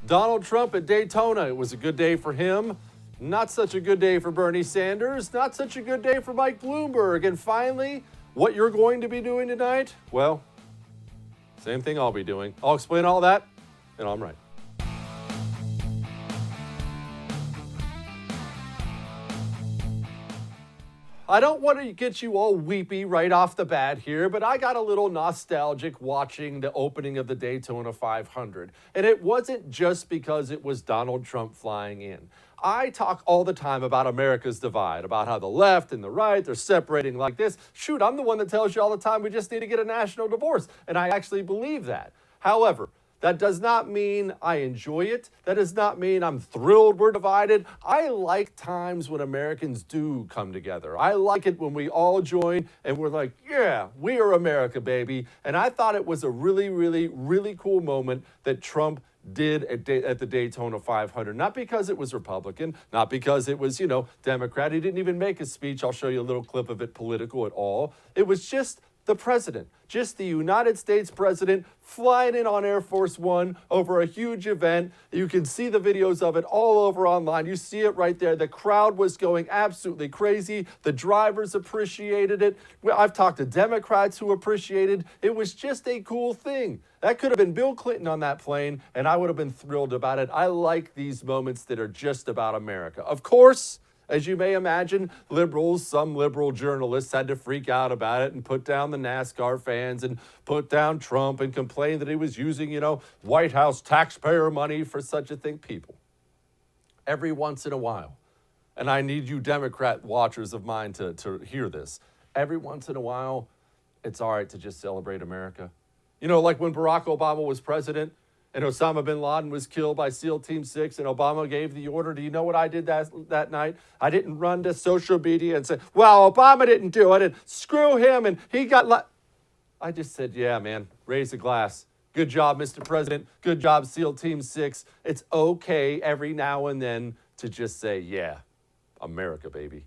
Donald Trump at Daytona. It was a good day for him. Not such a good day for Bernie Sanders. Not such a good day for Mike Bloomberg. And finally, what you're going to be doing tonight? Well, same thing I'll be doing. I'll explain all that, and I'm right. I don't want to get you all weepy right off the bat here, but I got a little nostalgic watching the opening of the Daytona 500. And it wasn't just because it was Donald Trump flying in. I talk all the time about America's divide, about how the left and the right, they're separating like this. Shoot, I'm the one that tells you all the time we just need to get a national divorce. And I actually believe that. However, that does not mean I enjoy it. That does not mean I'm thrilled we're divided. I like times when Americans do come together. I like it when we all join and we're like, yeah, we are America, baby. And I thought it was a really, really, really cool moment that Trump did at the Daytona 500. Not because it was Republican, not because it was, Democrat. He didn't even make a speech. I'll show you a little clip of it political at all. It was just the president, just the United States president flying in on Air Force One over a huge event. You can see the videos of it all over online. You see it right there. The crowd was going absolutely crazy. The drivers appreciated it. I've talked to Democrats who appreciated it. It was just a cool thing. That could have been Bill Clinton on that plane, and I would have been thrilled about it. I like these moments that are just about America. Of course, as you may imagine, some liberal journalists had to freak out about it and put down the NASCAR fans and put down Trump and complain that he was using, White House taxpayer money for such a thing. People, every once in a while, and I need you Democrat watchers of mine to hear this, every once in a while, it's all right to just celebrate America. Like when Barack Obama was president, and Osama bin Laden was killed by SEAL Team 6, and Obama gave the order. Do you know what I did that night? I didn't run to social media and say, well, Obama didn't do it, and screw him, and he got... I just said, yeah, man, raise a glass. Good job, Mr. President. Good job, SEAL Team 6. It's okay every now and then to just say, yeah, America, baby.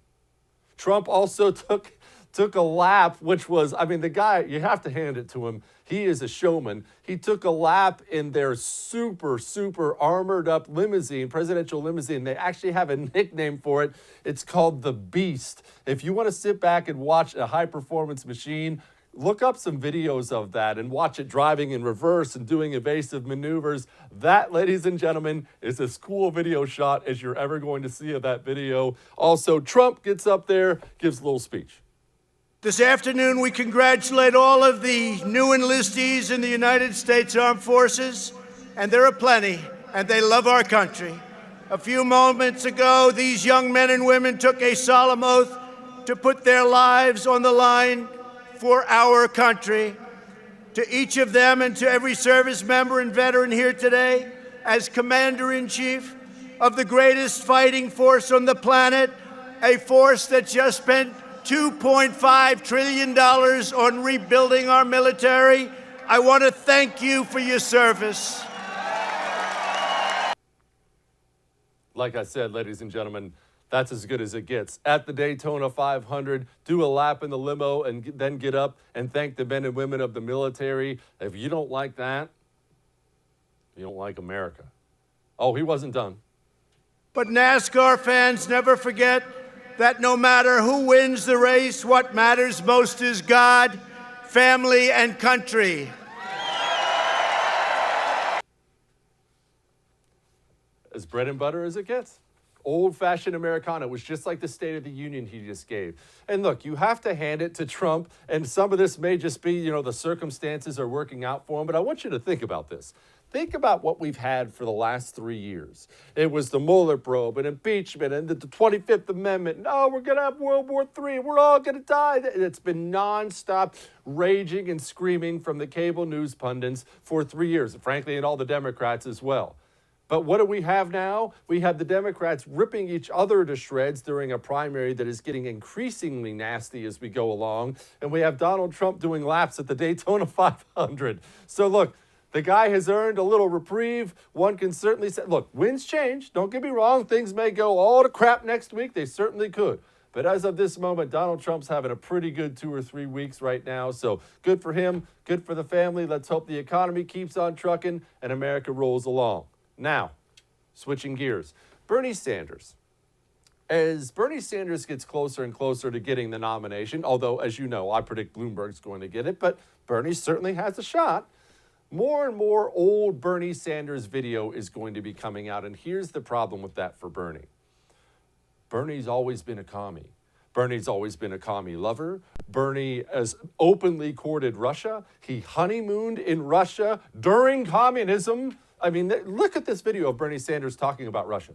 Trump also took a lap, which was, the guy, you have to hand it to him. He is a showman. He took a lap in their super, super armored up limousine, presidential limousine. They actually have a nickname for it. It's called the Beast. If you want to sit back and watch a high performance machine, look up some videos of that and watch it driving in reverse and doing evasive maneuvers. That, ladies and gentlemen, is as cool a video shot as you're ever going to see of that video. Also, Trump gets up there, gives a little speech. This afternoon, we congratulate all of the new enlistees in the United States Armed Forces, and there are plenty, and they love our country. A few moments ago, these young men and women took a solemn oath to put their lives on the line for our country. To each of them and to every service member and veteran here today, as Commander-in-Chief of the greatest fighting force on the planet, a force that just spent $2.5 trillion on rebuilding our military, I want to thank you for your service. Like I said, ladies and gentlemen, that's as good as it gets. At the Daytona 500, do a lap in the limo and then get up and thank the men and women of the military. If you don't like that, you don't like America. Oh, he wasn't done. But NASCAR fans never forget that no matter who wins the race, what matters most is God, family, and country. As bread and butter as it gets. Old-fashioned Americana. It was just like the State of the Union he just gave. And look, you have to hand it to Trump, and some of this may just be, the circumstances are working out for him, but I want you to think about this. Think about what we've had for the last 3 years. It was the Mueller probe and impeachment and the 25th Amendment. No, we're going to have World War III. We're all going to die. It's been nonstop raging and screaming from the cable news pundits for 3 years, frankly, and all the Democrats as well. But what do we have now? We have the Democrats ripping each other to shreds during a primary that is getting increasingly nasty as we go along. And we have Donald Trump doing laps at the Daytona 500. So look, the guy has earned a little reprieve. One can certainly say, look, winds change. Don't get me wrong. Things may go all to crap next week. They certainly could. But as of this moment, Donald Trump's having a pretty good 2 or 3 weeks right now. So good for him. Good for the family. Let's hope the economy keeps on trucking and America rolls along. Now, switching gears, Bernie Sanders. As Bernie Sanders gets closer and closer to getting the nomination, although, as you know, I predict Bloomberg's going to get it, but Bernie certainly has a shot, more and more old Bernie Sanders video is going to be coming out. And here's the problem with that for Bernie. Bernie's always been a commie. Bernie's always been a commie lover. Bernie has openly courted Russia. He honeymooned in Russia during communism. I mean, look at this video of Bernie Sanders talking about Russia.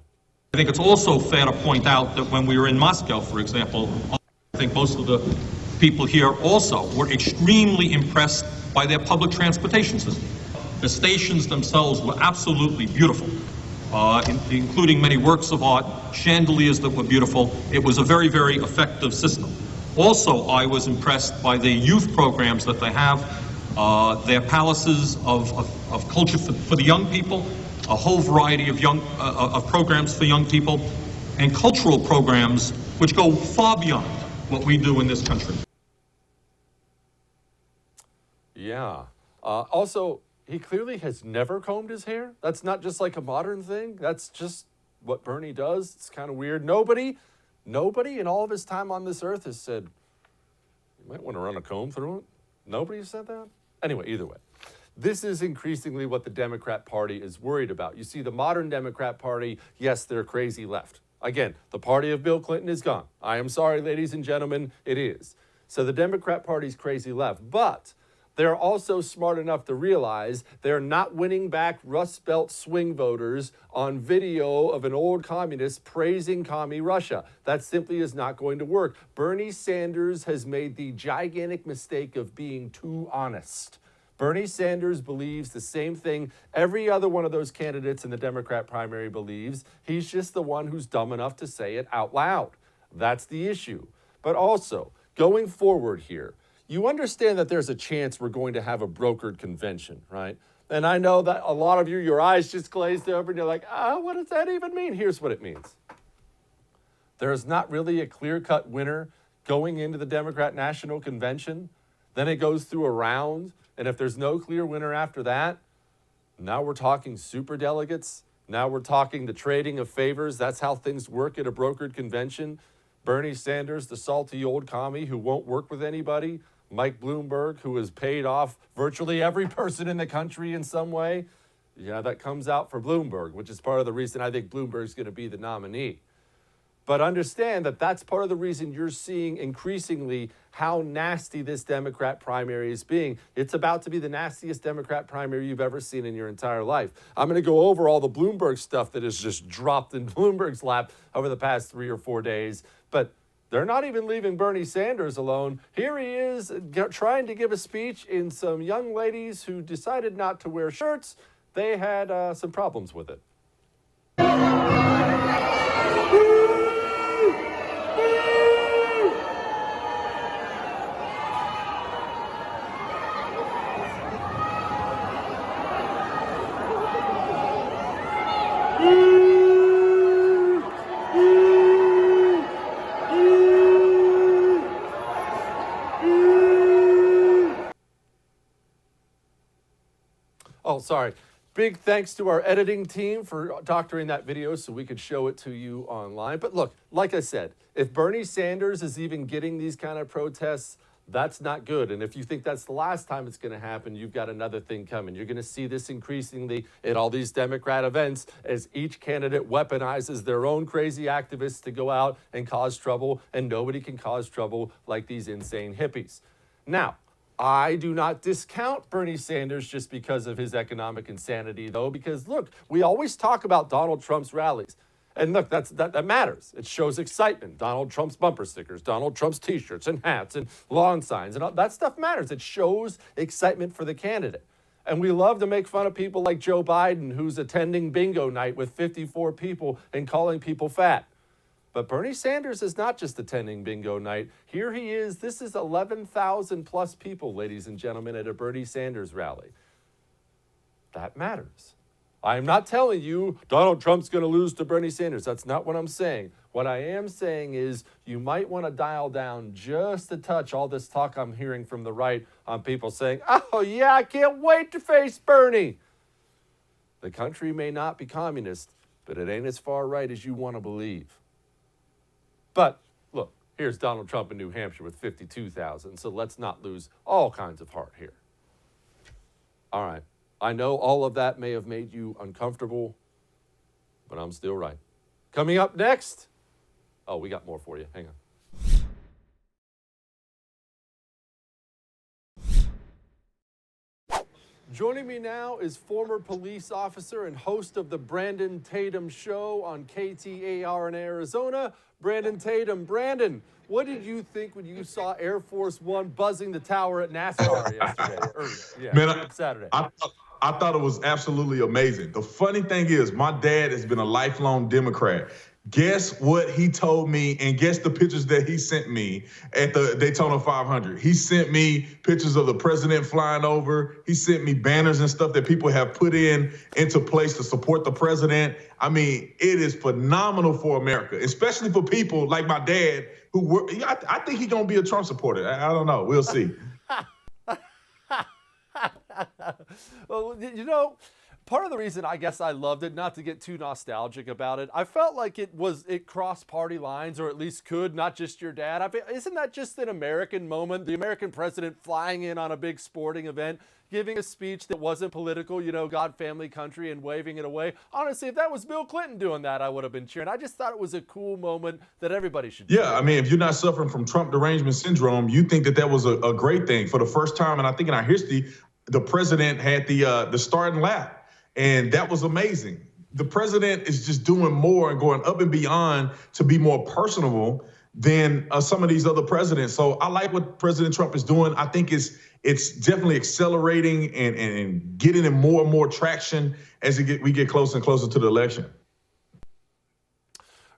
I think it's also fair to point out that when we were in Moscow, for example, I think most of the people here also were extremely impressed by their public transportation system. The stations themselves were absolutely beautiful, including many works of art, chandeliers that were beautiful. It was a very, very effective system. Also, I was impressed by the youth programs that they have, their palaces of culture for the young people, a whole variety of of programs for young people, and cultural programs which go far beyond what we do in this country. Yeah. Also, he clearly has never combed his hair. That's not just like a modern thing. That's just what Bernie does. It's kind of weird. Nobody in all of his time on this earth has said, you might want to run a comb through it. Nobody has said that. Anyway, either way. This is increasingly what the Democrat Party is worried about. You see, the modern Democrat Party, yes, they're crazy left. Again, the party of Bill Clinton is gone. I am sorry, ladies and gentlemen, it is. So the Democrat Party's crazy left. But they're also smart enough to realize they're not winning back Rust Belt swing voters on video of an old communist praising commie Russia. That simply is not going to work. Bernie Sanders has made the gigantic mistake of being too honest. Bernie Sanders believes the same thing every other one of those candidates in the Democrat primary believes. He's just the one who's dumb enough to say it out loud. That's the issue. But also, going forward here, you understand that there's a chance we're going to have a brokered convention, right? And I know that a lot of you, your eyes just glazed over and you're like, what does that even mean? Here's what it means. There's not really a clear-cut winner going into the Democrat National Convention. Then it goes through a round. And if there's no clear winner after that, now we're talking superdelegates. Now we're talking the trading of favors. That's how things work at a brokered convention. Bernie Sanders, the salty old commie who won't work with anybody. Mike Bloomberg, who has paid off virtually every person in the country in some way. Yeah, that comes out for Bloomberg, which is part of the reason I think Bloomberg's going to be the nominee. But understand that that's part of the reason you're seeing increasingly how nasty this Democrat primary is being. It's about to be the nastiest Democrat primary you've ever seen in your entire life. I'm going to go over all the Bloomberg stuff that is just dropped in Bloomberg's lap over the past 3 or 4 days. But they're not even leaving Bernie Sanders alone. Here he is trying to give a speech in some young ladies who decided not to wear shirts. They had some problems with it. Oh, sorry. Big thanks to our editing team for doctoring that video so we could show it to you online. But look, like I said, if Bernie Sanders is even getting these kind of protests, that's not good. And if you think that's the last time it's going to happen, you've got another thing coming. You're going to see this increasingly at all these Democrat events as each candidate weaponizes their own crazy activists to go out and cause trouble, and nobody can cause trouble like these insane hippies. Now, I do not discount Bernie Sanders just because of his economic insanity, though, because, look, we always talk about Donald Trump's rallies. And look, that matters. It shows excitement. Donald Trump's bumper stickers, Donald Trump's T-shirts and hats and lawn signs, and all that stuff matters. It shows excitement for the candidate. And we love to make fun of people like Joe Biden, who's attending bingo night with 54 people and calling people fat. But Bernie Sanders is not just attending bingo night. Here he is. This is 11,000 plus people, ladies and gentlemen, at a Bernie Sanders rally. That matters. I am not telling you Donald Trump's going to lose to Bernie Sanders. That's not what I'm saying. What I am saying is you might want to dial down just a touch all this talk I'm hearing from the right on people saying, oh, yeah, I can't wait to face Bernie. The country may not be communist, but it ain't as far right as you want to believe. But look, here's Donald Trump in New Hampshire with 52,000, so let's not lose all kinds of heart here. All right, I know all of that may have made you uncomfortable, but I'm still right. Coming up next, oh, we got more for you. Hang on. Joining me now is former police officer and host of the Brandon Tatum Show on KTAR in Arizona, Brandon Tatum. Brandon, what did you think when you saw Air Force One buzzing the tower at NASCAR yesterday? Saturday. I thought it was absolutely amazing. The funny thing is, my dad has been a lifelong Democrat. Guess what he told me, and guess the pictures that he sent me at the Daytona 500. He sent me pictures of the president flying over. He sent me banners and stuff that people have put into place to support the president. I mean, it is phenomenal for America, especially for people like my dad who were, I think he's going to be a Trump supporter. I don't know. We'll see. Well, you know, part of the reason I guess I loved it, not to get too nostalgic about it, I felt like it crossed party lines, or at least could, not just your dad. Isn't that just an American moment? The American president flying in on a big sporting event, giving a speech that wasn't political, you know, God, family, country, and waving it away. Honestly, if that was Bill Clinton doing that, I would have been cheering. I just thought it was a cool moment that everybody should do. Yeah, I mean, if you're not suffering from Trump derangement syndrome, you think that was a great thing. For the first time, and I think in our history, the president had the starting lap. And that was amazing. The president is just doing more and going up and beyond to be more personable than some of these other presidents. So I like what President Trump is doing. I think it's definitely accelerating and getting in more and more traction as we get closer and closer to the election.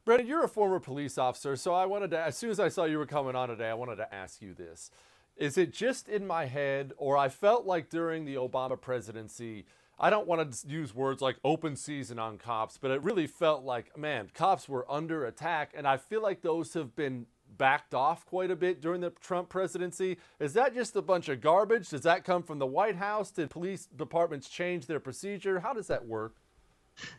Brandon, you're a former police officer, so I wanted to, as soon as I saw you were coming on today, I wanted to ask you this. Is it just in my head, or I felt like during the Obama presidency, I don't want to use words like open season on cops, but it really felt like, man, cops were under attack. And I feel like those have been backed off quite a bit during the Trump presidency. Is that just a bunch of garbage? Does that come from the White House? Did police departments change their procedure? How does that work?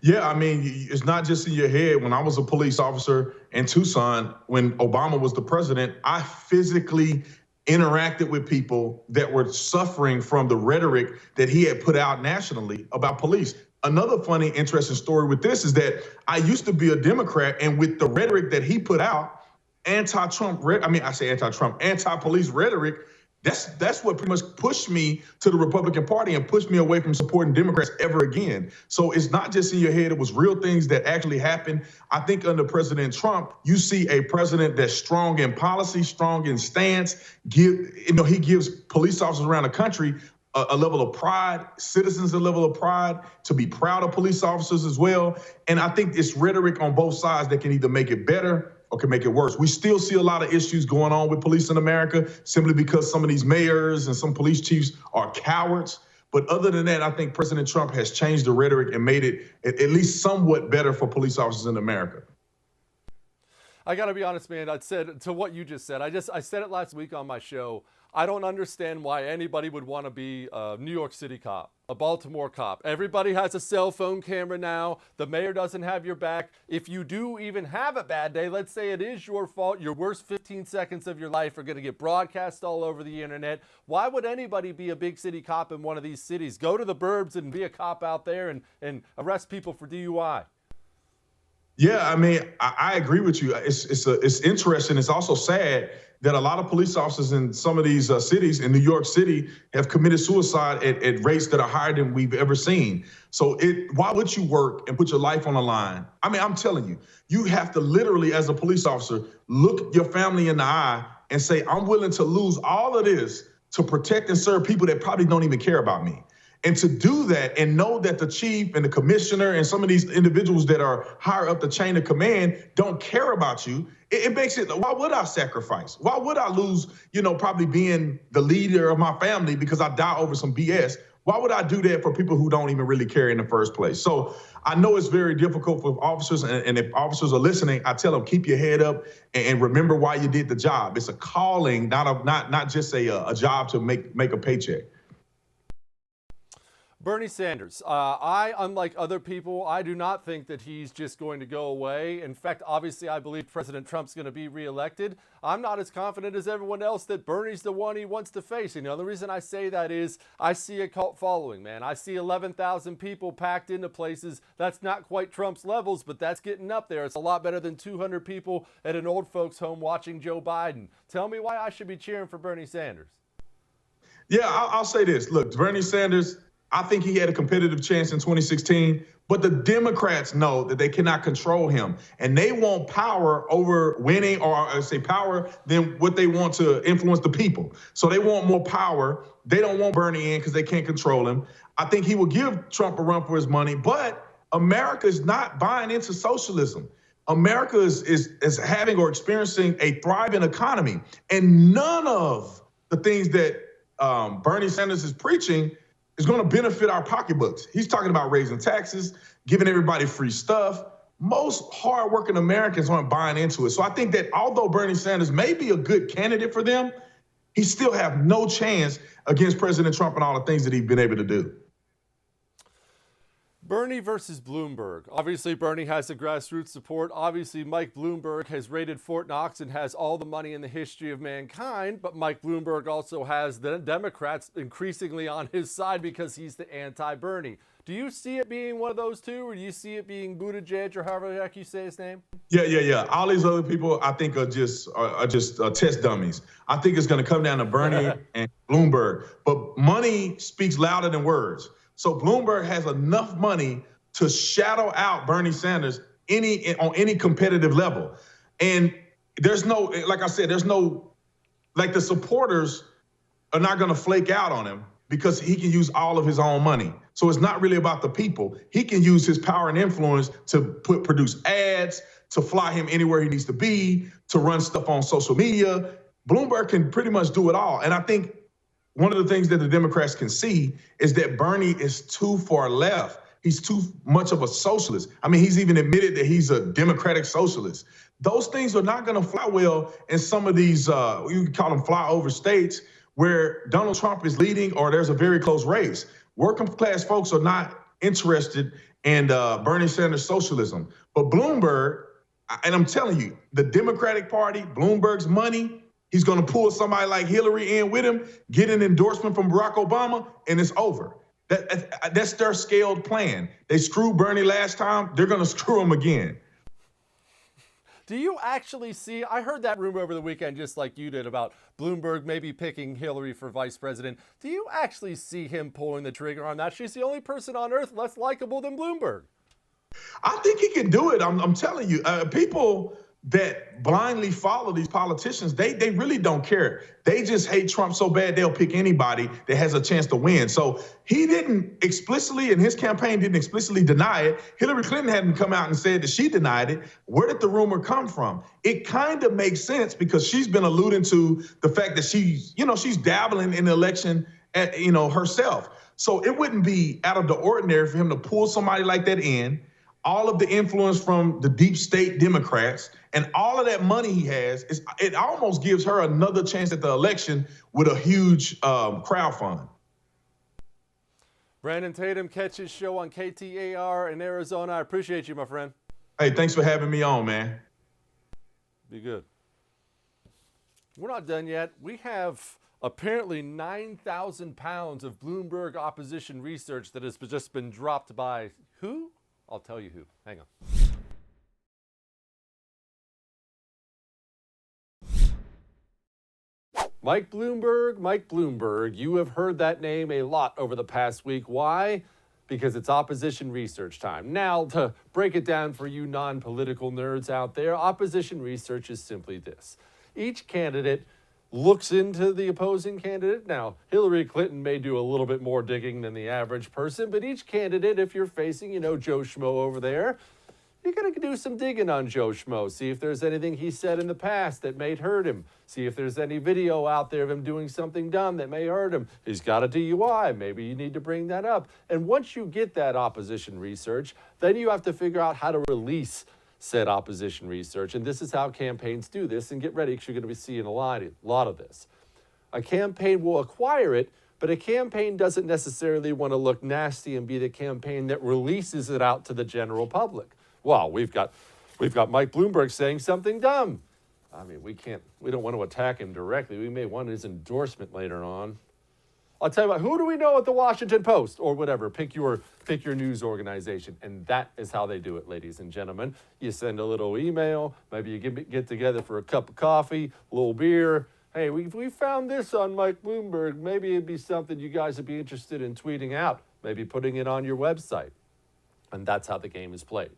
Yeah, I mean, it's not just in your head. When I was a police officer in Tucson, when Obama was the president, I physically interacted with people that were suffering from the rhetoric that he had put out nationally about police. Another funny, interesting story with this is that I used to be a Democrat, and with the rhetoric that he put out, anti-police rhetoric, that's what pretty much pushed me to the Republican Party and pushed me away from supporting Democrats ever again. So it's not just in your head. It was real things that actually happened. I think under President Trump, you see a president that's strong in policy, strong in stance. He gives police officers around the country a level of pride, citizens a level of pride, to be proud of police officers as well. And I think it's rhetoric on both sides that can either make it better or can make it worse. We still see a lot of issues going on with police in America simply because some of these mayors and some police chiefs are cowards. But other than that, I think President Trump has changed the rhetoric and made it at least somewhat better for police officers in America. I got to be honest, man. I said to what you just said. I said it last week on my show. I don't understand why anybody would want to be a New York City cop, a Baltimore cop. Everybody has a cell phone camera now. The mayor doesn't have your back. If you do even have a bad day, let's say it is your fault, your worst 15 seconds of your life are going to get broadcast all over the internet. Why would anybody be a big city cop in one of these cities? Go to the burbs and be a cop out there and arrest people for DUI. Yeah, I mean, I agree with you. It's interesting. It's also sad that a lot of police officers in some of these cities, in New York City, have committed suicide at rates that are higher than we've ever seen. So why would you work and put your life on the line? I mean, I'm telling you, you have to literally, as a police officer, look your family in the eye and say, I'm willing to lose all of this to protect and serve people that probably don't even care about me. And to do that and know that the chief and the commissioner and some of these individuals that are higher up the chain of command don't care about you, it makes it, why would I sacrifice? Why would I lose, probably being the leader of my family because I die over some BS? Why would I do that for people who don't even really care in the first place? So I know it's very difficult for officers, and if officers are listening, I tell them, keep your head up and remember why you did the job. It's a calling, not just a job to make a paycheck. Bernie Sanders. Unlike other people, I do not think that he's just going to go away. In fact, obviously, I believe President Trump's going to be reelected. I'm not as confident as everyone else that Bernie's the one he wants to face. You know, the reason I say that is I see a cult following, man. I see 11,000 people packed into places. That's not quite Trump's levels, but that's getting up there. It's a lot better than 200 people at an old folks' home watching Joe Biden. Tell me why I should be cheering for Bernie Sanders. Yeah, I'll say this. Look, Bernie Sanders, I think he had a competitive chance in 2016, but the Democrats know that they cannot control him, and they want power over winning, or I say power, than what they want to influence the people. So they want more power. They don't want Bernie in because they can't control him. I think he will give Trump a run for his money, but America is not buying into socialism. America is having or experiencing a thriving economy, and none of the things that Bernie Sanders is preaching is going to benefit our pocketbooks. He's talking about raising taxes, giving everybody free stuff. Most hardworking Americans aren't buying into it. So I think that although Bernie Sanders may be a good candidate for them, he still have no chance against President Trump and all the things that he's been able to do. Bernie versus Bloomberg. Obviously, Bernie has the grassroots support. Obviously, Mike Bloomberg has raided Fort Knox and has all the money in the history of mankind. But Mike Bloomberg also has the Democrats increasingly on his side because he's the anti-Bernie. Do you see it being one of those two, or do you see it being Buttigieg, or however the heck you say his name? Yeah. All these other people, I think, are just test dummies. I think it's going to come down to Bernie and Bloomberg. But money speaks louder than words. So Bloomberg has enough money to shadow out Bernie Sanders on any competitive level. And there's no, like I said, the supporters are not going to flake out on him because he can use all of his own money. So it's not really about the people. He can use his power and influence to produce ads, to fly him anywhere he needs to be, to run stuff on social media. Bloomberg can pretty much do it all. And I think one of the things that the Democrats can see is that Bernie is too far left. He's too much of a socialist. I mean, he's even admitted that he's a democratic socialist. Those things are not going to fly well in some of these, you can call them flyover states, where Donald Trump is leading or there's a very close race. Working class folks are not interested in Bernie Sanders socialism. But Bloomberg, and I'm telling you, the Democratic Party, Bloomberg's money, he's going to pull somebody like Hillary in with him, get an endorsement from Barack Obama, and it's over. That's their scaled plan. They screwed Bernie last time. They're going to screw him again. Do you actually see, I heard that rumor over the weekend just like you did about Bloomberg maybe picking Hillary for vice president. Do you actually see him pulling the trigger on that? She's the only person on earth less likable than Bloomberg. I think he can do it. I'm telling you, people that blindly follow these politicians, they really don't care. They just hate Trump so bad they'll pick anybody that has a chance to win. So he didn't explicitly, and his campaign didn't explicitly deny it. Hillary Clinton hadn't come out and said that she denied it. Where did the rumor come from? It kind of makes sense because she's been alluding to the fact that she's dabbling in the election herself. So it wouldn't be out of the ordinary for him to pull somebody like that in. All of the influence from the deep state Democrats and all of that money he has, it almost gives her another chance at the election with a huge crowd fund. Brandon Tatum, catch his show on KTAR in Arizona. I appreciate you, my friend. Hey, thanks for having me on, man. Be good. We're not done yet. We have apparently 9,000 pounds of Bloomberg opposition research that has just been dropped by who? I'll tell you who. Hang on. Mike Bloomberg, you have heard that name a lot over the past week. Why? Because it's opposition research time. Now, to break it down for you non-political nerds out there, opposition research is simply this. Each candidate looks into the opposing candidate. Now, Hillary Clinton may do a little bit more digging than the average person, but each candidate, if you're facing, Joe Schmo over there, you're going to do some digging on Joe Schmo. See if there's anything he said in the past that may hurt him. See if there's any video out there of him doing something dumb that may hurt him. He's got a DUI. Maybe you need to bring that up. And once you get that opposition research, then you have to figure out how to release said opposition research. And this is how campaigns do this. And get ready because you're going to be seeing a lot of this. A campaign will acquire it But a campaign doesn't necessarily want to look nasty and be the campaign that releases it out to the general public. Well, we've got Mike Bloomberg saying something dumb. I mean, we don't want to attack him directly. We may want his endorsement later on. I'll tell you what, who do we know at the Washington Post or whatever? Pick your news organization. And that is how they do it, ladies and gentlemen. You send a little email, maybe you get together for a cup of coffee, a little beer. Hey, we found this on Mike Bloomberg. Maybe it'd be something you guys would be interested in tweeting out, maybe putting it on your website. And that's how the game is played.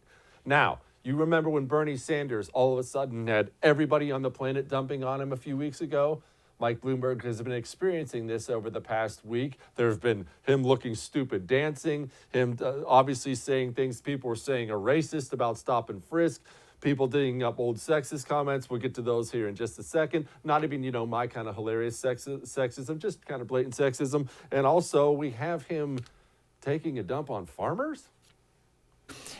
Now, you remember when Bernie Sanders all of a sudden had everybody on the planet dumping on him a few weeks ago? Mike Bloomberg has been experiencing this over the past week. There have been him looking stupid dancing, him obviously saying things people were saying are racist about stop and frisk, people digging up old sexist comments. We'll get to those here in just a second. Not even, my kind of hilarious sexism, just kind of blatant sexism. And also, we have him taking a dump on farmers.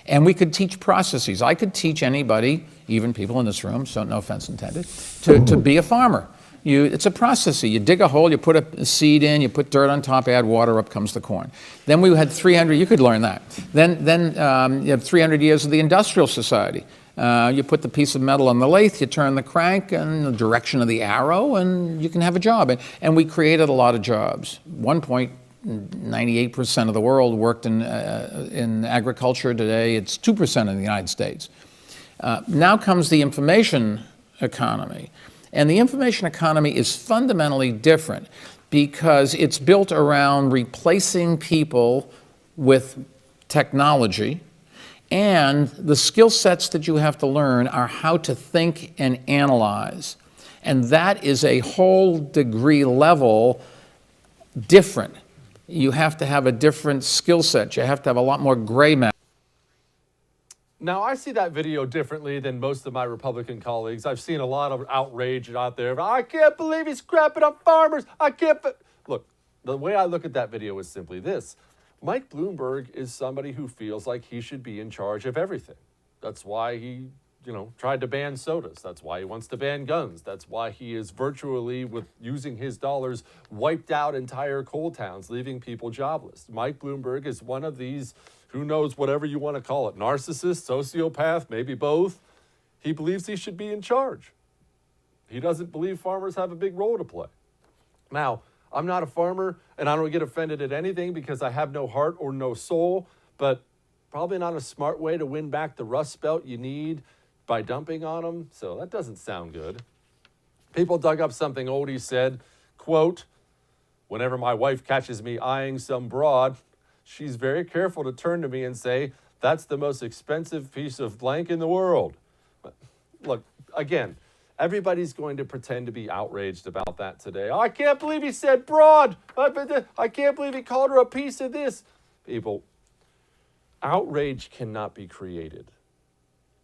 And we could teach processes. I could teach anybody, even people in this room, so no offense intended, to be a farmer. It's a process. You dig a hole, you put a seed in, you put dirt on top, add water, up comes the corn. Then we had 300, you could learn that. Then you have 300 years of the industrial society. You put the piece of metal on the lathe, you turn the crank in the direction of the arrow, and you can have a job. And we created a lot of jobs. 98% of the world worked in agriculture. Today, it's 2% in the United States. Now comes the information economy. And the information economy is fundamentally different because it's built around replacing people with technology. And the skill sets that you have to learn are how to think and analyze. And that is a whole degree level different. You have to have a different skill set. You have to have a lot more gray matter. Now, I see that video differently than most of my Republican colleagues. I've seen a lot of outrage out there. I can't believe he's crapping on farmers. Look, the way I look at that video is simply this. Mike Bloomberg is somebody who feels like he should be in charge of everything. That's why he, tried to ban sodas. That's why he wants to ban guns. That's why he is virtually, with using his dollars, wiped out entire coal towns, leaving people jobless. Mike Bloomberg is one of these, who knows, whatever you want to call it, narcissist, sociopath, maybe both. He believes he should be in charge. He doesn't believe farmers have a big role to play. Now, I'm not a farmer, and I don't get offended at anything because I have no heart or no soul, but probably not a smart way to win back the Rust Belt you need by dumping on them, so that doesn't sound good. People dug up something old he said, quote, "Whenever my wife catches me eyeing some broad, she's very careful to turn to me and say, 'That's the most expensive piece of blank in the world.'" Look, again, everybody's going to pretend to be outraged about that today. I can't believe he said broad. I can't believe he called her a piece of this. People, outrage cannot be created.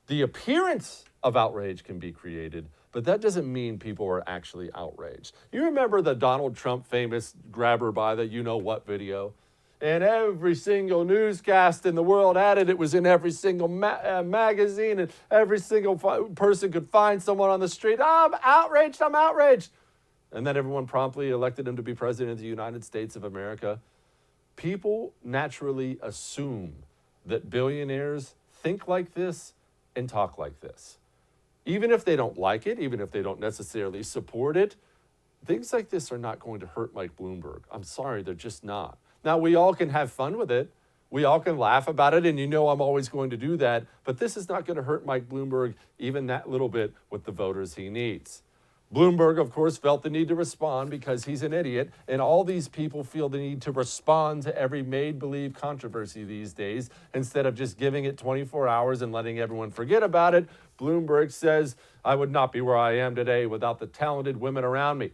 The appearance of outrage can be created, but that doesn't mean people are actually outraged. You remember the Donald Trump famous grab her by the you-know-what video? And every single newscast in the world had it. It was in every single magazine, and every single person could find someone on the street. I'm outraged. And then everyone promptly elected him to be president of the United States of America. People naturally assume that billionaires think like this and talk like this. Even if they don't like it, even if they don't necessarily support it, things like this are not going to hurt Mike Bloomberg. I'm sorry, they're just not. Now, we all can have fun with it. We all can laugh about it, and I'm always going to do that. But this is not going to hurt Mike Bloomberg even that little bit with the voters he needs. Bloomberg, of course, felt the need to respond because he's an idiot, and all these people feel the need to respond to every made-believe controversy these days instead of just giving it 24 hours and letting everyone forget about it. Bloomberg says, "I would not be where I am today without the talented women around me.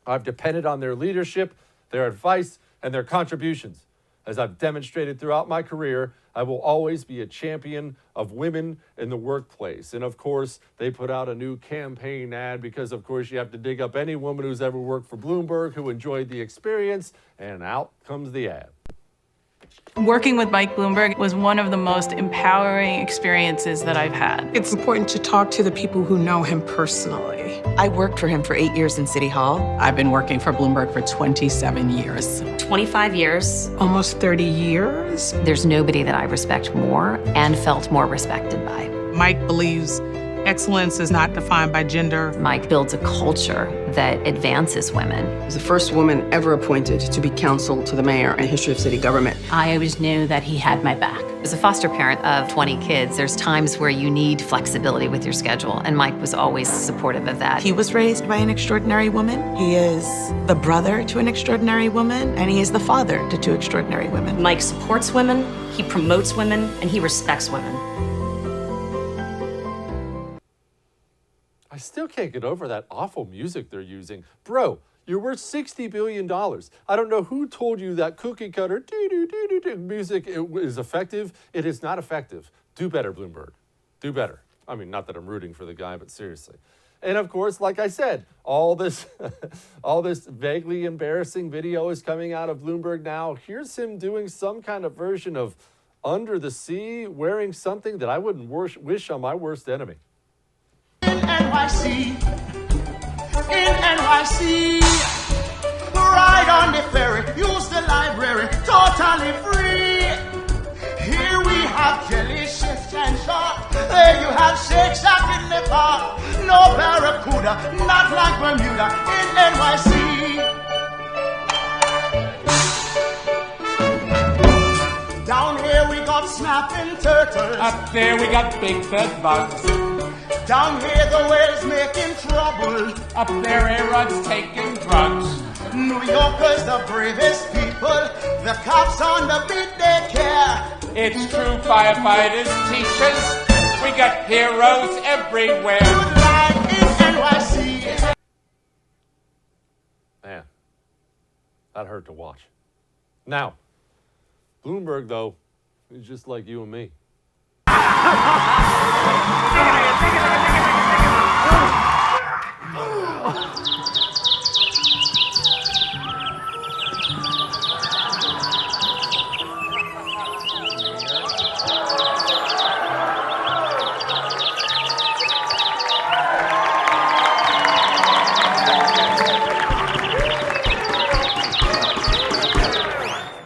I've depended on their leadership, their advice, and their contributions. As I've demonstrated throughout my career, I will always be a champion of women in the workplace." And of course, they put out a new campaign ad because, of course, you have to dig up any woman who's ever worked for Bloomberg who enjoyed the experience, and out comes the ad. Working with Mike Bloomberg was one of the most empowering experiences that I've had. It's important to talk to the people who know him personally. I worked for him for 8 years in City Hall. I've been working for Bloomberg for 27 years. 25 years. Almost 30 years. There's nobody that I respect more and felt more respected by. Mike believes excellence is not defined by gender. Mike builds a culture that advances women. I was the first woman ever appointed to be counsel to the mayor in the history of city government. I always knew that he had my back. As a foster parent of 20 kids, there's times where you need flexibility with your schedule, and Mike was always supportive of that. He was raised by an extraordinary woman. He is the brother to an extraordinary woman, and he is the father to 2 extraordinary women. Mike supports women, he promotes women, and he respects women. I still can't get over that awful music they're using. Bro, you're worth $60 billion. I don't know who told you that cookie cutter music is effective. It is not effective. Do better, Bloomberg. Do better. I mean, not that I'm rooting for the guy, but seriously. And of course, like I said, all this vaguely embarrassing video is coming out of Bloomberg now. Here's him doing some kind of version of Under the Sea, wearing something that I wouldn't wish on my worst enemy. NYC, in NYC, ride on the ferry, use the library, totally free. Here we have jelly, shift and shark. There you have Shake Shack in the park. No barracuda, not like Bermuda, in NYC. Down here we got snapping turtles. Up there we got big bed bugs. Down here the whale's making trouble. Up there A-Rod's taking drugs. New Yorkers the bravest people. The cops on the beat they care. It's true, firefighters, teachers. We got heroes everywhere. Good life in NYC. Man, that hurt to watch. Now, Bloomberg, though, is just like you and me.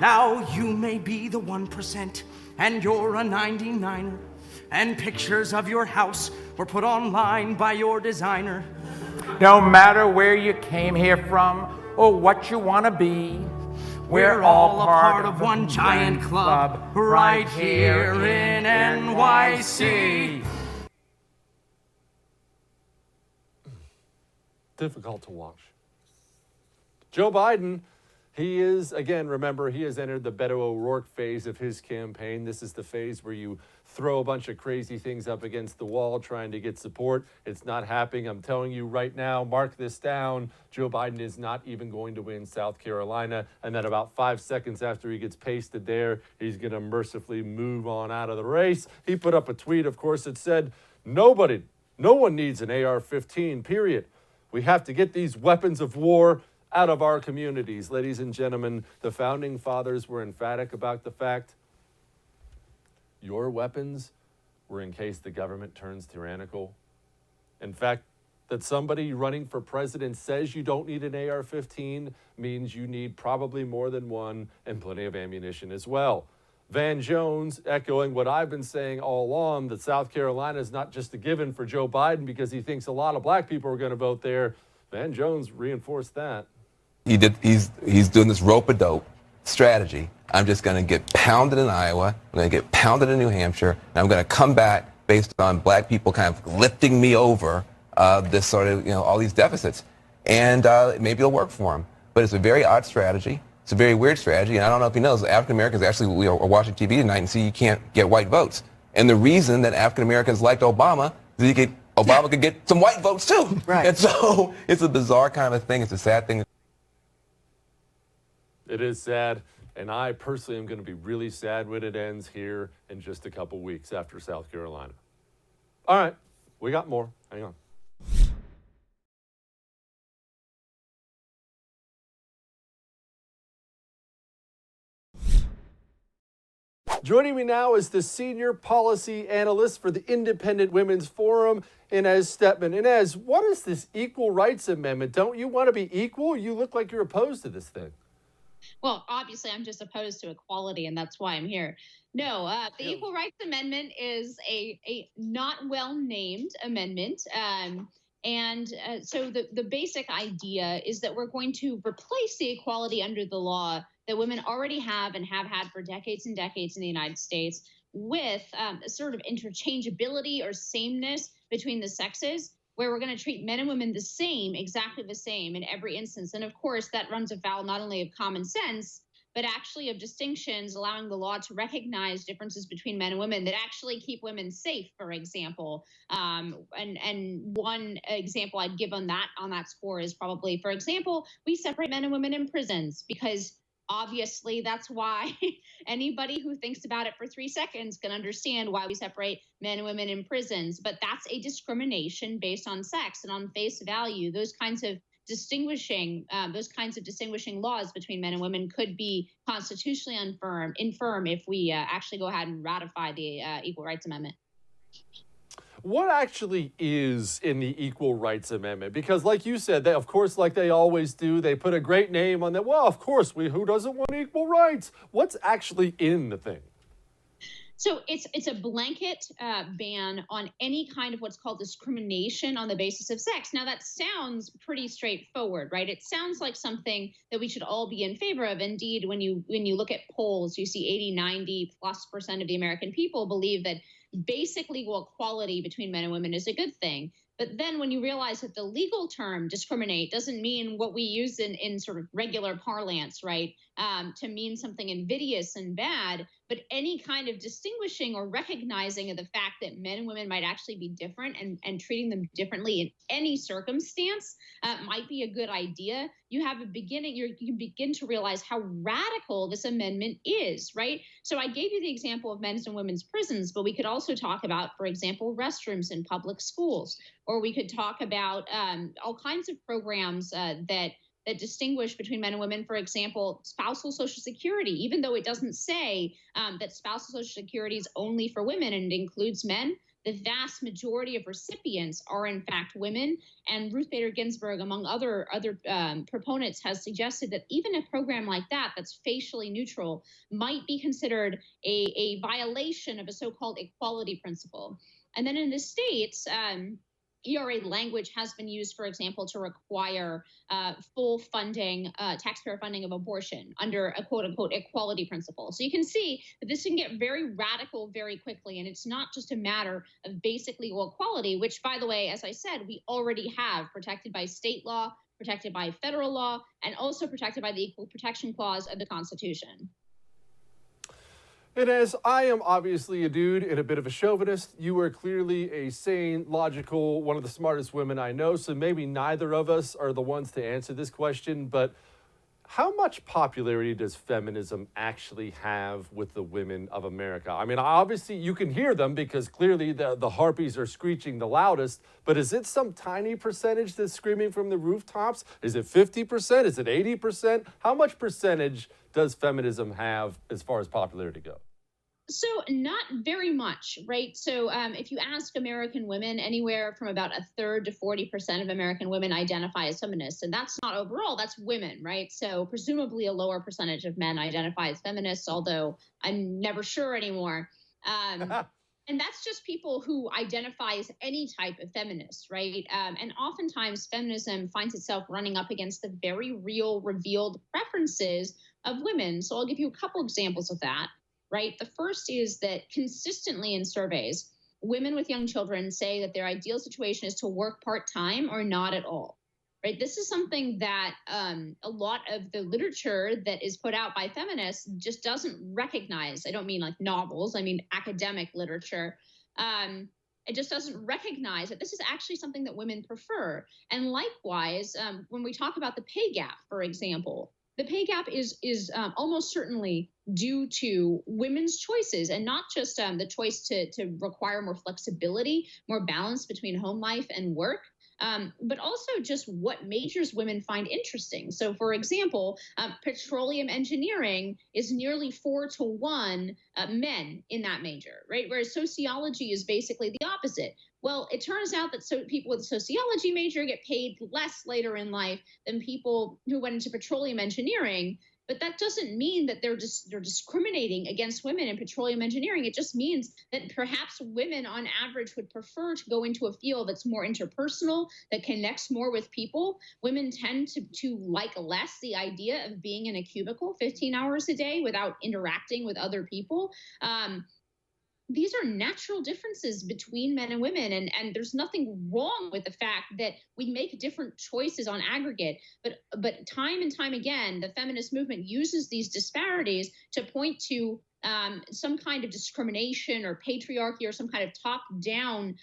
Now you may be the 1%, and you're a 99er, and pictures of your house were put online by your designer. No matter where you came here from or what you want to be, we're all a part of one giant club right here in NYC. Difficult to watch. Joe Biden, he is, again, remember, he has entered the Beto O'Rourke phase of his campaign. This is the phase where you throw a bunch of crazy things up against the wall trying to get support. It's not happening. I'm telling you right now, mark this down. Joe Biden is not even going to win South Carolina. And then about 5 seconds after he gets pasted there, he's going to mercifully move on out of the race. He put up a tweet, of course, that said, no one needs an AR-15, period. We have to get these weapons of war out of our communities. Ladies and gentlemen, the founding fathers were emphatic about the fact your weapons were in case the government turns tyrannical. In fact, that somebody running for president says you don't need an AR-15 means you need probably more than one and plenty of ammunition as well. Van Jones, echoing what I've been saying all along, that South Carolina is not just a given for Joe Biden because he thinks a lot of black people are going to vote there. Van Jones reinforced that. He's doing this rope-a-dope strategy. I'm just going to get pounded in Iowa. I'm going to get pounded in New Hampshire. And I'm going to come back based on black people kind of lifting me over this sort of, all these deficits. And maybe it'll work for him. But it's a very odd strategy. It's a very weird strategy. And I don't know if he knows, African Americans actually are watching TV tonight and see you can't get white votes. And the reason that African Americans liked Obama is Obama could get some white votes too. Right. And so it's a bizarre kind of thing. It's a sad thing. It is sad, and I personally am going to be really sad when it ends here in just a couple weeks after South Carolina. All right, we got more. Hang on. Joining me now is the senior policy analyst for the Independent Women's Forum, Inez Stepman. Inez, what is this Equal Rights Amendment? Don't you want to be equal? You look like you're opposed to this thing. Well, obviously, I'm just opposed to equality, and that's why I'm here. No, the Equal Rights Amendment is a not well-named amendment. So the basic idea is that we're going to replace the equality under the law that women already have and have had for decades and decades in the United States with a sort of interchangeability or sameness between the sexes, where we're going to treat men and women the same, exactly the same in every instance. And of course, that runs afoul not only of common sense, but actually of distinctions, allowing the law to recognize differences between men and women that actually keep women safe, for example. And one example I'd give on that score is probably, for example, we separate men and women in prisons because obviously that's why anybody who thinks about it for 3 seconds can understand why we separate men and women in prisons. But that's a discrimination based on sex, and on face value, those kinds of distinguishing laws between men and women could be constitutionally infirm if we actually go ahead and ratify the Equal Rights Amendment. What actually is in the Equal Rights Amendment? Because like you said, they, of course, like they always do, they put a great name on that. Well, of course, who doesn't want equal rights? What's actually in the thing? So it's a blanket ban on any kind of what's called discrimination on the basis of sex. Now, that sounds pretty straightforward, right? It sounds like something that we should all be in favor of. Indeed, when you look at polls, you see 80-90+% of the American people believe that basic legal equality between men and women is a good thing. But then when you realize that the legal term discriminate doesn't mean what we use in sort of regular parlance, right, to mean something invidious and bad, but any kind of distinguishing or recognizing of the fact that men and women might actually be different and treating them differently in any circumstance might be a good idea. You can begin to realize how radical this amendment is, right? So I gave you the example of men's and women's prisons, but we could also talk about, for example, restrooms in public schools, or we could talk about all kinds of programs that distinguish between men and women. For example, spousal Social Security, even though it doesn't say that spousal Social Security is only for women and it includes men, the vast majority of recipients are in fact women. And Ruth Bader Ginsburg, among other proponents, has suggested that even a program like that's facially neutral might be considered a violation of a so-called equality principle. And then in the States, ERA language has been used, for example, to require full funding, taxpayer funding of abortion under a quote-unquote equality principle. So you can see that this can get very radical very quickly, and it's not just a matter of basic legal equality, which, by the way, as I said, we already have protected by state law, protected by federal law, and also protected by the Equal Protection Clause of the Constitution. And as I am obviously a dude and a bit of a chauvinist, you are clearly a sane, logical, one of the smartest women I know, so maybe neither of us are the ones to answer this question, but how much popularity does feminism actually have with the women of America? I mean, obviously you can hear them because clearly the harpies are screeching the loudest, but is it some tiny percentage that's screaming from the rooftops? Is it 50%? Is it 80%? How much percentage does feminism have as far as popularity goes? So not very much, right? So if you ask American women, anywhere from about 1/3 to 40% of American women identify as feminists. And that's not overall, that's women, right? So presumably a lower percentage of men identify as feminists, although I'm never sure anymore. And that's just people who identify as any type of feminist, right? And oftentimes feminism finds itself running up against the very real revealed preferences of women. So I'll give you a couple examples of that. Right. The first is that consistently in surveys, women with young children say that their ideal situation is to work part-time or not at all. Right. This is something that a lot of the literature that is put out by feminists just doesn't recognize. I don't mean like novels. I mean academic literature. It just doesn't recognize that this is actually something that women prefer. And likewise, when we talk about the pay gap, for example, the pay gap is almost certainly due to women's choices, and not just the choice to require more flexibility, more balance between home life and work, but also just what majors women find interesting. So, for example, petroleum engineering is nearly 4-to-1 men in that major, right? Whereas sociology is basically the opposite. Well, it turns out that people with a sociology major get paid less later in life than people who went into petroleum engineering. But that doesn't mean that they're discriminating against women in petroleum engineering. It just means that perhaps women on average would prefer to go into a field that's more interpersonal, that connects more with people. Women tend to like less the idea of being in a cubicle 15 hours a day without interacting with other people. These are natural differences between men and women, and there's nothing wrong with the fact that we make different choices on aggregate. But time and time again, the feminist movement uses these disparities to point to some kind of discrimination or patriarchy or some kind of top-down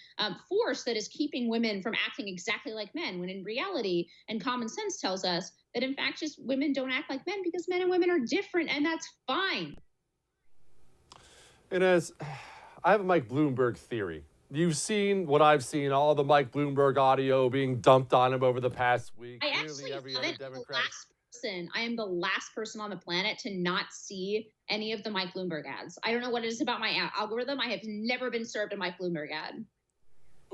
force that is keeping women from acting exactly like men, when in reality, and common sense tells us that in fact just women don't act like men because men and women are different, and that's fine. And as I have a Mike Bloomberg theory. You've seen what I've seen, all the Mike Bloomberg audio being dumped on him over the past week. I actually haven't. I am the last person on the planet to not see any of the Mike Bloomberg ads. I don't know what it is about my algorithm. I have never been served a Mike Bloomberg ad.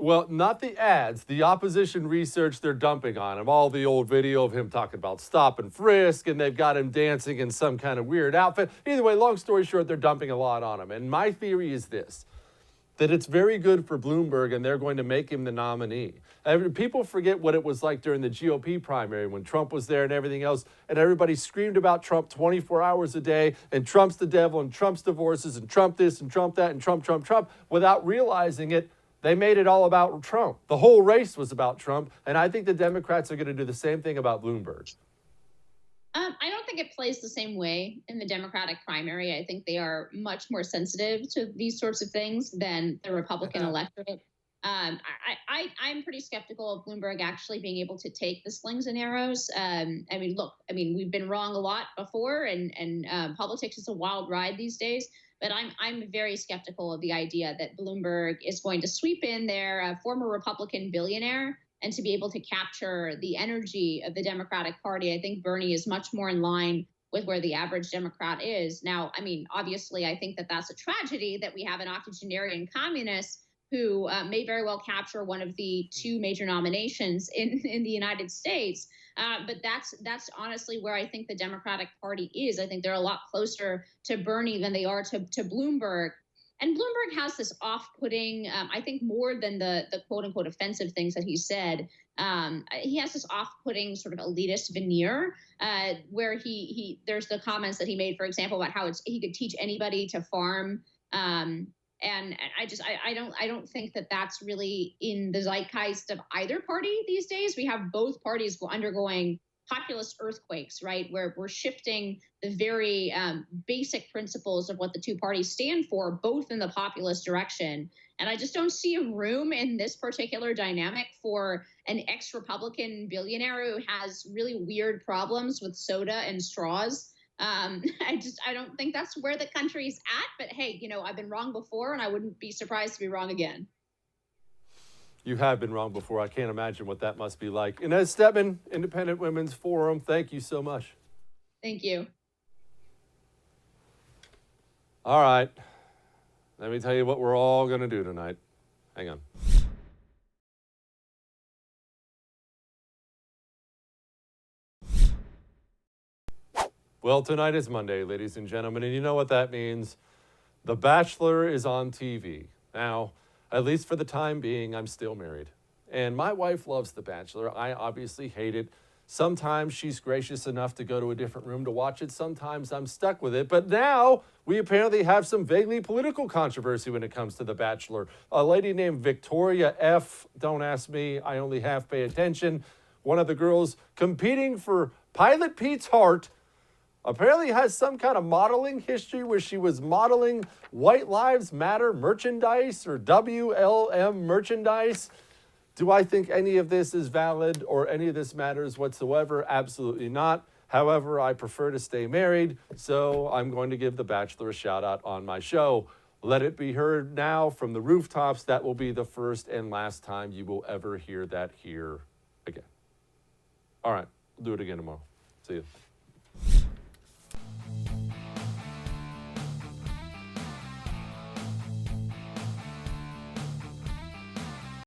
Well, not the ads, the opposition research they're dumping on him. All the old video of him talking about stop and frisk, and they've got him dancing in some kind of weird outfit. Either way, long story short, they're dumping a lot on him. And my theory is this, that it's very good for Bloomberg, and they're going to make him the nominee. People forget what it was like during the GOP primary when Trump was there and everything else, and everybody screamed about Trump 24 hours a day, and Trump's the devil, and Trump's divorces, and Trump this, and Trump that, and Trump, without realizing it. They made it all about Trump. The whole race was about Trump, and I think the Democrats are going to do the same thing about Bloomberg. I don't think it plays the same way in the Democratic primary. I think they are much more sensitive to these sorts of things than the Republican electorate. I'm pretty skeptical of Bloomberg actually being able to take the slings and arrows. We've been wrong a lot before, and politics is a wild ride these days. But I'm very skeptical of the idea that Bloomberg is going to sweep in their former Republican billionaire and to be able to capture the energy of the Democratic Party. I think Bernie is much more in line with where the average Democrat is. Now, obviously, I think that that's a tragedy that we have an octogenarian communist who may very well capture one of the two major nominations in the United States. But that's honestly where I think the Democratic Party is. I think they're a lot closer to Bernie than they are to Bloomberg. And Bloomberg has this off-putting, I think more than the quote-unquote offensive things that he said, he has this off-putting sort of elitist veneer where there's the comments that he made, for example, about how he could teach anybody to farm. And I don't think that that's really in the zeitgeist of either party these days. We have both parties undergoing populist earthquakes, right, where we're shifting the very basic principles of what the two parties stand for, both in the populist direction. And I just don't see a room in this particular dynamic for an ex-Republican billionaire who has really weird problems with soda and straws. I don't think that's where the country's at. But hey, I've been wrong before, and I wouldn't be surprised to be wrong again. You have been wrong before. I can't imagine what that must be like. Inez Stepman, Independent Women's Forum, thank you so much. Thank you. All right. Let me tell you what we're all going to do tonight. Hang on. Well, tonight is Monday, ladies and gentlemen, and you know what that means. The Bachelor is on TV. Now, at least for the time being, I'm still married. And my wife loves The Bachelor. I obviously hate it. Sometimes she's gracious enough to go to a different room to watch it. Sometimes I'm stuck with it. But now we apparently have some vaguely political controversy when it comes to The Bachelor. A lady named Victoria F., don't ask me, I only half pay attention, one of the girls competing for Pilot Pete's heart, apparently has some kind of modeling history where she was modeling White Lives Matter merchandise or WLM merchandise. Do I think any of this is valid or any of this matters whatsoever? Absolutely not. However, I prefer to stay married, so I'm going to give The Bachelor a shout out on my show. Let it be heard now from the rooftops. That will be the first and last time you will ever hear that here again. All right, we'll do it again tomorrow. See you.